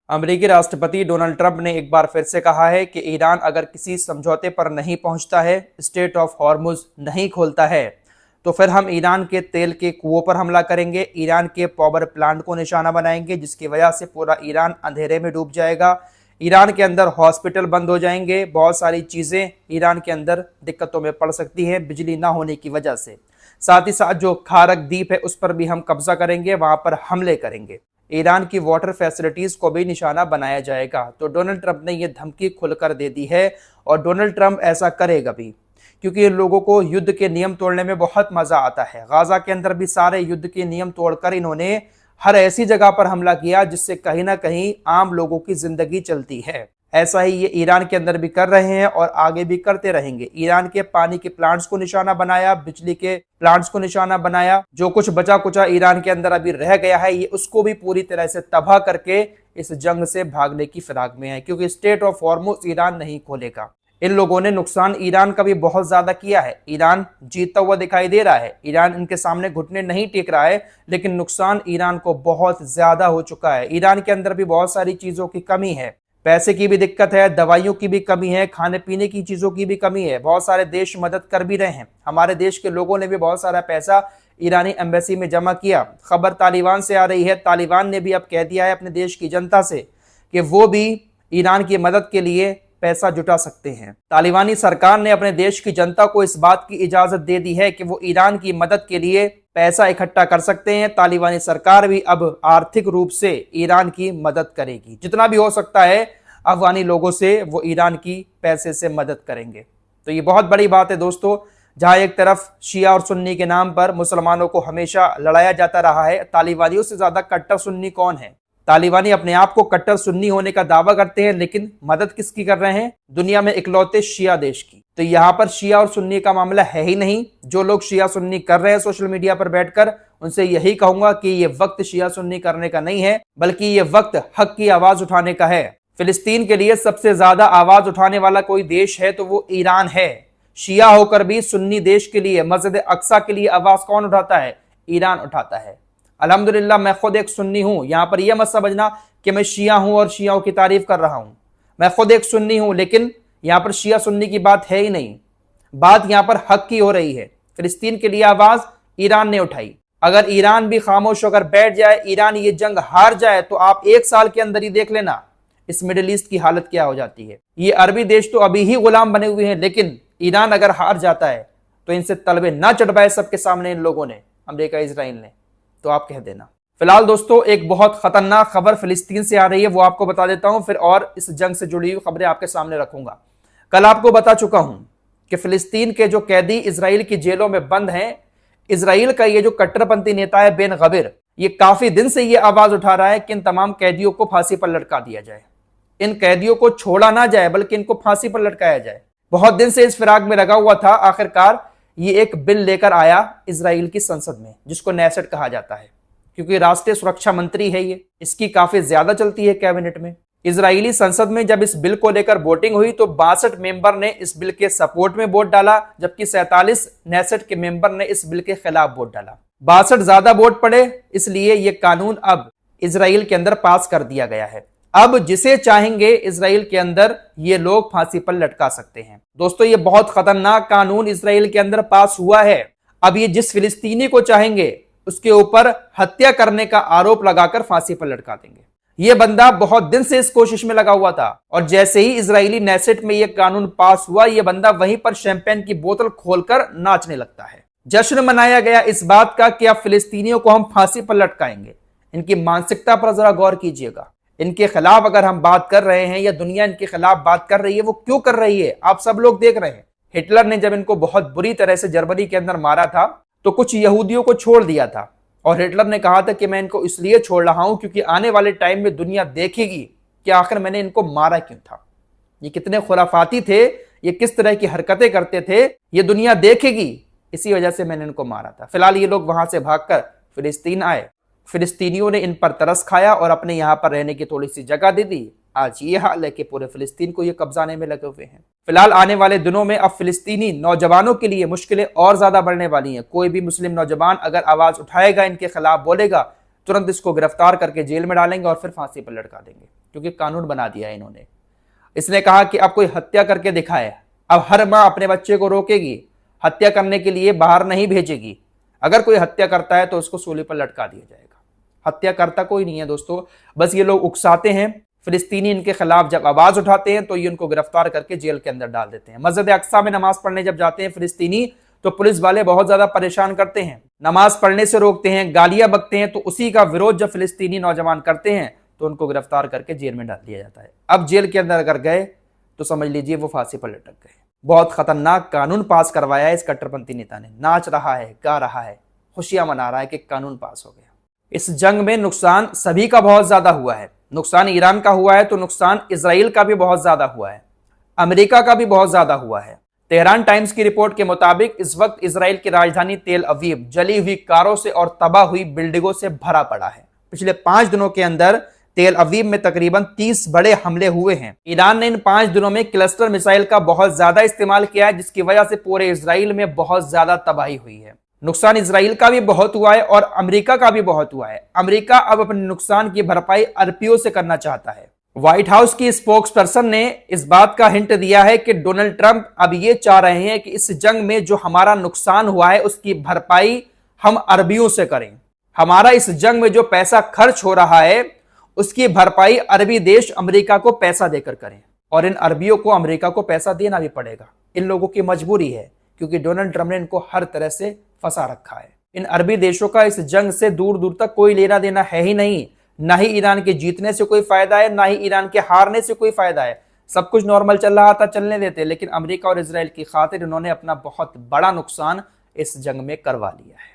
अमेरिकी राष्ट्रपति Donald Trump ने एक बार फिर से कहा है कि ईरान अगर किसी समझौते पर नहीं पहुंचता है, स्ट्रेट ऑफ हॉर्मुज नहीं खोलता है, तो फिर हम ईरान के तेल के कुओं पर हमला करेंगे, ईरान के पावर प्लांट को निशाना बनाएंगे, जिसकी वजह से पूरा ईरान अंधेरे में डूब जाएगा। ईरान के अंदर हॉस्पिटल बंद हो जाएंगे, बहुत सारी चीज़ें ईरान के अंदर दिक्कतों में पड़ सकती हैं बिजली ना होने की वजह से। साथ ही साथ जो खारक द्वीप है उस पर भी हम कब्जा करेंगे, वहां पर हमले करेंगे। ईरान की वाटर फैसिलिटीज को भी निशाना बनाया जाएगा। तो डोनाल्ड ट्रंप ने यह धमकी खुलकर दे दी है और डोनाल्ड ट्रंप ऐसा करेगा भी, क्योंकि इन लोगों को युद्ध के नियम तोड़ने में बहुत मजा आता है। गाजा के अंदर भी सारे युद्ध के नियम तोड़कर इन्होंने हर ऐसी जगह पर हमला किया जिससे कहीं ना कहीं आम लोगों की जिंदगी चलती है। ऐसा ही ये ईरान के अंदर भी कर रहे हैं और आगे भी करते रहेंगे। ईरान के पानी के प्लांट्स को निशाना बनाया, बिजली के प्लांट्स को निशाना बनाया, जो कुछ बचा कुचा ईरान के अंदर अभी रह गया है ये उसको भी पूरी तरह से तबाह करके इस जंग से भागने की फिराक में है, क्योंकि स्ट्रेट ऑफ हॉर्मुज ईरान नहीं खोलेगा। इन लोगों ने नुकसान ईरान का भी बहुत ज्यादा किया है। ईरान जीतता हुआ दिखाई दे रहा है, ईरान इनके सामने घुटने नहीं टेक रहा है, लेकिन नुकसान ईरान को बहुत ज्यादा हो चुका है। ईरान के अंदर भी बहुत सारी चीजों की कमी है, पैसे की भी दिक्कत है, दवाइयों की भी कमी है, खाने पीने की चीजों की भी कमी है। बहुत सारे देश मदद कर भी रहे हैं, हमारे देश के लोगों ने भी बहुत सारा पैसा ईरानी एम्बेसी में जमा किया। खबर तालिबान से आ रही है, तालिबान ने भी अब कह दिया है अपने देश की जनता से कि वो भी ईरान की मदद के लिए पैसा जुटा सकते हैं। तालिबानी सरकार ने अपने देश की जनता को इस बात की इजाजत दे दी है कि वो ईरान की मदद के लिए पैसा इकट्ठा कर सकते हैं। तालिबानी सरकार भी अब आर्थिक रूप से ईरान की मदद करेगी, जितना भी हो सकता है अफगानी लोगों से वो ईरान की पैसे से मदद करेंगे। तो ये बहुत बड़ी बात है दोस्तों, जहां एक तरफ शिया और सुन्नी के नाम पर मुसलमानों को हमेशा लड़ाया जाता रहा है। तालिबानियों से ज्यादा कट्टर सुन्नी कौन है? तालिबानी अपने आप को कट्टर सुन्नी होने का दावा करते हैं, लेकिन मदद किसकी कर रहे हैं? दुनिया में इकलौते शिया देश की। तो यहाँ पर शिया और सुन्नी का मामला है ही नहीं। जो लोग शिया सुन्नी कर रहे हैं सोशल मीडिया पर बैठकर, उनसे यही कहूंगा कि ये वक्त शिया सुन्नी करने का नहीं है, बल्कि ये वक्त हक की आवाज उठाने का है। फिलिस्तीन के लिए सबसे ज्यादा आवाज उठाने वाला कोई देश है तो वो ईरान है। शिया होकर भी सुन्नी देश के लिए, मस्जिद अक्सा के लिए आवाज कौन उठाता है? ईरान उठाता है। अल्हम्दुलिल्लाह मैं खुद एक सुन्नी हूं। यहां पर यह मत समझना कि मैं शिया हूं और शियाओं की तारीफ कर रहा हूं। मैं खुद एक सुन्नी हूं, लेकिन यहां पर शिया सुन्नी की बात है ही नहीं। बात यहां पर हक की हो रही है। फिलिस्तीन के लिए आवाज ईरान ने उठाई। अगर ईरान भी खामोश होकर बैठ जाए, ईरान ये जंग हार जाए, तो आप एक साल के अंदर ही देख लेना इस मिडिल ईस्ट की हालत क्या हो जाती है। ये अरबी देश तो अभी ही गुलाम बने हुए हैं, लेकिन ईरान अगर हार जाता है तो इनसे तलबे ना चढ़वाए सबके सामने इन लोगों ने, अमेरिका इजराइल ने, तो आप कह देना। फिलहाल दोस्तों एक बहुत खतरनाक खबर फिलिस्तीन से आ रही है, वो आपको बता देता हूं, फिर और इस जंग से जुड़ी हुई खबरें आपके सामने रखूंगा। कल आपको बता चुका हूं कि फिलिस्तीन के जो कैदी इजराइल की जेलों में बंद हैं, इजराइल का ये जो कट्टरपंथी नेता है बेन गविर, ये काफी दिन से ये आवाज उठा रहा है कि इन तमाम कैदियों को फांसी पर लटका दिया जाए। इन कैदियों को छोड़ा ना जाए, बल्कि इनको फांसी पर लटकाया जाए। बहुत दिन से इस फिराक में लगा हुआ था। आखिरकार ये एक बिल लेकर आया इजराइल की संसद में, जिसको नेसेट कहा जाता है, क्योंकि राष्ट्रीय सुरक्षा मंत्री है ये, इसकी काफी ज्यादा चलती है कैबिनेट में। इजरायली संसद में जब इस बिल को लेकर वोटिंग हुई तो 62 मेंबर ने इस बिल के सपोर्ट में वोट डाला, जबकि 47 नेसेट के मेंबर ने इस बिल के खिलाफ वोट डाला। 62 ज्यादा वोट पड़े, इसलिए यह कानून अब इजराइल के अंदर पास कर दिया गया है। अब जिसे चाहेंगे इजराइल के अंदर ये लोग फांसी पर लटका सकते हैं। दोस्तों ये बहुत खतरनाक कानून इजराइल के अंदर पास हुआ है। अब ये जिस फिलिस्तीनी को चाहेंगे उसके ऊपर हत्या करने का आरोप लगाकर फांसी पर लटका देंगे। ये बंदा बहुत दिन से इस कोशिश में लगा हुआ था, और जैसे ही इजरायली नेसेट में यह कानून पास हुआ, यह बंदा वहीं पर शैंपेन की बोतल खोलकर नाचने लगता है। जश्न मनाया गया इस बात का कि अब फिलिस्तीनियों को हम फांसी पर लटकाएंगे। इनकी मानसिकता पर जरा गौर कीजिएगा। इनके खिलाफ अगर हम बात कर रहे हैं या दुनिया इनके खिलाफ बात कर रही है, वो क्यों कर रही है आप सब लोग देख रहे हैं। हिटलर ने जब इनको बहुत बुरी तरह से जर्मनी के अंदर मारा था तो कुछ यहूदियों को छोड़ दिया था, और हिटलर ने कहा था कि मैं इनको इसलिए छोड़ रहा हूं क्योंकि आने वाले टाइम में दुनिया देखेगी कि आखिर मैंने इनको मारा क्यों था, ये कितने खुराफाती थे, ये किस तरह की हरकतें करते थे, ये दुनिया देखेगी, इसी वजह से मैंने इनको मारा था। फिलहाल ये लोग वहां से भागकर फिलिस्तीन आए। फिलिस्तीनियों ने इन पर तरस खाया और अपने यहाँ पर रहने की थोड़ी सी जगह दे दी। आज ये हाल है कि पूरे फिलिस्तीन को ये कब्जाने में लगे हुए हैं। फिलहाल आने वाले दिनों में अब फिलिस्तीनी नौजवानों के लिए मुश्किलें और ज्यादा बढ़ने वाली हैं। कोई भी मुस्लिम नौजवान अगर आवाज उठाएगा, इनके खिलाफ बोलेगा, तुरंत इसको गिरफ्तार करके जेल में डालेंगे और फिर फांसी पर लटका देंगे, क्योंकि कानून बना दिया है इन्होंने। इसने कहा कि अब कोई हत्या करके दिखाए, अब हर मां अपने बच्चे को रोकेगी, हत्या करने के लिए बाहर नहीं भेजेगी। अगर कोई हत्या करता है तो उसको सूली पर लटका दिया जाएगा। हत्या करता कोई नहीं है दोस्तों, बस ये लोग उकसाते हैं। फिलिस्तीनी इनके खिलाफ जब आवाज उठाते हैं तो ये उनको गिरफ्तार करके जेल के अंदर डाल देते हैं। मस्जिद अक्सा में नमाज पढ़ने जब जाते हैं फिलिस्तीनी तो पुलिस वाले बहुत ज्यादा परेशान करते हैं, नमाज पढ़ने से रोकते हैं, गालियां बकते हैं। तो उसी का विरोध जब फिलिस्तीनी नौजवान करते हैं तो उनको गिरफ्तार करके जेल में डाल दिया जाता है। अब जेल के अंदर अगर गए तो समझ लीजिए वो फांसी पर लटक गए। बहुत खतरनाक कानून पास करवाया है इस कट्टरपंथी नेता ने। नाच रहा है, गा रहा है, खुशियां मना रहा है कि कानून पास हो गया। इस जंग में नुकसान सभी का बहुत ज्यादा हुआ है। नुकसान ईरान का हुआ है तो नुकसान इजराइल का भी बहुत ज्यादा हुआ है, अमेरिका का भी बहुत ज्यादा हुआ है। तेहरान टाइम्स की रिपोर्ट के मुताबिक इस वक्त इजराइल की राजधानी तेल अवीव जली हुई कारों से और तबाह हुई बिल्डिंगों से भरा पड़ा है। पिछले 5 दिनों के अंदर तेल अवीव में तकरीबन 30 बड़े हमले हुए हैं। ईरान ने इन 5 दिनों में क्लस्टर मिसाइल का बहुत ज्यादा इस्तेमाल किया है, जिसकी वजह से पूरे इजराइल में बहुत ज्यादा तबाही हुई है। नुकसान इजराइल का भी बहुत हुआ है और अमेरिका का भी बहुत हुआ है। अमेरिका अब अपने नुकसान की भरपाई अरबों से करना चाहता है। व्हाइट हाउस की स्पोक्स पर्सन ने इस बात का हिंट दिया है कि डोनाल्ड ट्रंप अब ये चाह रहे हैं कि इस जंग में जो हमारा नुकसान हुआ है उसकी भरपाई हम अरबियों से करें। हमारा इस जंग में जो पैसा खर्च हो रहा है उसकी भरपाई अरबी देश अमेरिका को पैसा देकर करें, और इन अरबियों को अमेरिका को पैसा देना भी पड़ेगा। इन लोगों की मजबूरी है, क्योंकि डोनाल्ड ट्रंप ने इनको हर तरह से फंसा रखा है। इन अरबी देशों का इस जंग से दूर दूर तक कोई लेना देना है ही नहीं। ना ही ईरान के जीतने से कोई फायदा है, ना ही ईरान के हारने से कोई फायदा है। सब कुछ नॉर्मल चल रहा था, चलने देते, लेकिन अमेरिका और इजराइल की खातिर इन्होंने अपना बहुत बड़ा नुकसान इस जंग में करवा लिया है।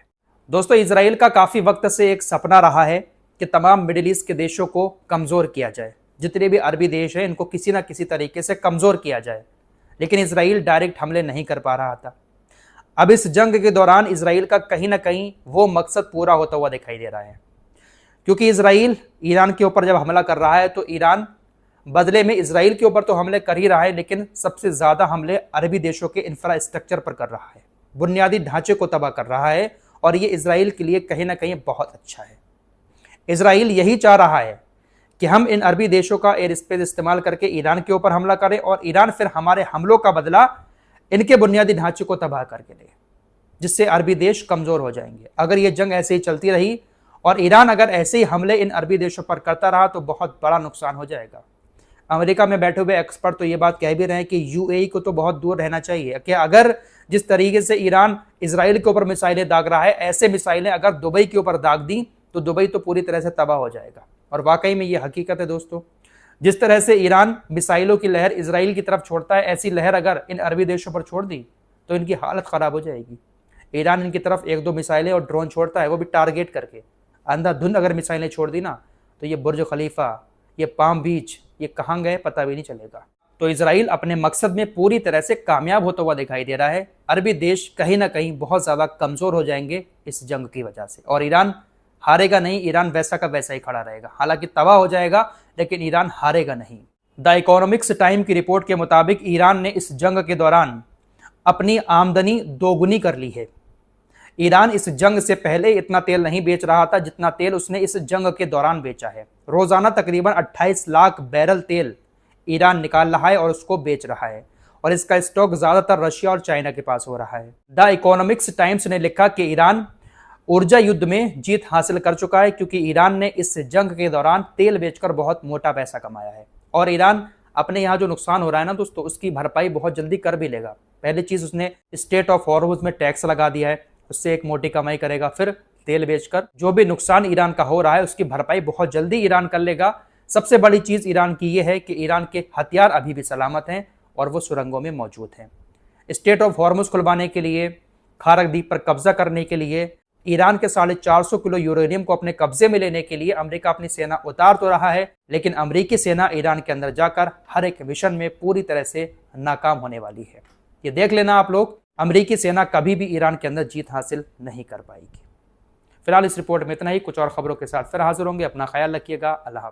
दोस्तों, इजराइल का काफी वक्त से एक सपना रहा है कि तमाम मिडिल ईस्ट के देशों को कमजोर किया जाए। जितने भी अरबी देश हैं इनको किसी ना किसी तरीके से कमजोर किया जाए, लेकिन इजराइल डायरेक्ट हमले नहीं कर पा रहा था। अब इस जंग के दौरान इजराइल का कहीं ना कहीं वो मकसद पूरा होता हुआ दिखाई दे रहा है, क्योंकि इजराइल ईरान के ऊपर जब हमला कर रहा है तो ईरान बदले में इजराइल के ऊपर तो हमले कर ही रहा है, लेकिन सबसे ज्यादा हमले अरबी देशों के इंफ्रास्ट्रक्चर पर कर रहा है, बुनियादी ढांचे को तबाह कर रहा है। और ये इजराइल के लिए कहीं ना कहीं बहुत अच्छा है। इजराइल यही चाह रहा है कि हम इन अरबी देशों का एयर स्पेस इस्तेमाल करके ईरान के ऊपर हमला करें और ईरान फिर हमारे हमलों का बदला इनके बुनियादी ढांचे को तबाह करके ले, जिससे अरबी देश कमजोर हो जाएंगे। अगर ये जंग ऐसे ही चलती रही और ईरान अगर ऐसे ही हमले इन अरबी देशों पर करता रहा तो बहुत बड़ा नुकसान हो जाएगा। अमेरिका में बैठे हुए एक्सपर्ट तो ये बात कह भी रहे हैं कि यूएई को तो बहुत दूर रहना चाहिए, कि अगर जिस तरीके से ईरान इजराइल के ऊपर मिसाइलें दाग रहा है, ऐसे मिसाइलें अगर दुबई के ऊपर दाग दी तो दुबई तो पूरी तरह से तबाह हो जाएगा। और वाकई में ये हकीकत है दोस्तों। जिस तरह से ईरान मिसाइलों की लहर इजराइल की तरफ छोड़ता है, ऐसी लहर अगर इन अरबी देशों पर छोड़ दी तो इनकी हालत खराब हो जाएगी। ईरान इनकी तरफ 1-2 मिसाइलें और ड्रोन छोड़ता है, वो भी टारगेट करके। अंधाधुंध अगर मिसाइलें छोड़ दी ना तो ये बुर्ज खलीफा, ये पाम बीच, ये कहाँ गए पता भी नहीं चलेगा। तो इजराइल अपने मकसद में पूरी तरह से कामयाब होता हुआ दिखाई दे रहा है। अरबी देश कहीं ना कहीं बहुत ज़्यादा कमज़ोर हो जाएंगे इस जंग की वजह से, और ईरान हारेगा नहीं। ईरान वैसा का वैसा ही खड़ा रहेगा, हालांकि तबाह हो जाएगा लेकिन ईरान हारेगा नहीं। द इकोनॉमिक्स टाइम की रिपोर्ट के मुताबिक ईरान ने इस जंग के दौरान अपनी आमदनी दोगुनी कर ली है। ईरान इस जंग से पहले इतना तेल नहीं बेच रहा था जितना तेल उसने इस जंग के दौरान बेचा है। रोजाना तकरीबन 28 लाख बैरल तेल ईरान निकाल रहा है और उसको बेच रहा है, और इसका स्टॉक ज्यादातर रशिया और चाइना के पास हो रहा है। द इकोनॉमिक्स टाइम्स ने लिखा कि ईरान ऊर्जा युद्ध में जीत हासिल कर चुका है, क्योंकि ईरान ने इस जंग के दौरान तेल बेचकर बहुत मोटा पैसा कमाया है। और ईरान अपने यहाँ जो नुकसान हो रहा है ना दोस्तों, उसकी भरपाई बहुत जल्दी कर भी लेगा। पहली चीज, उसने स्टेट ऑफ हॉर्मुज़ में टैक्स लगा दिया है, उससे एक मोटी कमाई करेगा। फिर तेल बेचकर जो भी नुकसान ईरान का हो रहा है उसकी भरपाई बहुत जल्दी ईरान कर लेगा। सबसे बड़ी चीज ईरान की यह है कि ईरान के हथियार अभी भी सलामत हैं और वो सुरंगों में मौजूद हैं। स्टेट ऑफ हॉर्मुज़ खुलवाने के लिए, खारक द्वीप पर कब्जा करने के लिए, ईरान के 450 किलो यूरेनियम को अपने कब्जे में लेने के लिए अमेरिका अपनी सेना उतार तो रहा है, लेकिन अमेरिकी सेना ईरान के अंदर जाकर हर एक मिशन में पूरी तरह से नाकाम होने वाली है। ये देख लेना आप लोग, अमेरिकी सेना कभी भी ईरान के अंदर जीत हासिल नहीं कर पाएगी। फिलहाल इस रिपोर्ट में इतना ही। कुछ और खबरों के साथ फिर हाजिर होंगे। अपना ख्याल रखिएगा। अल्लाह हाफ़िज़।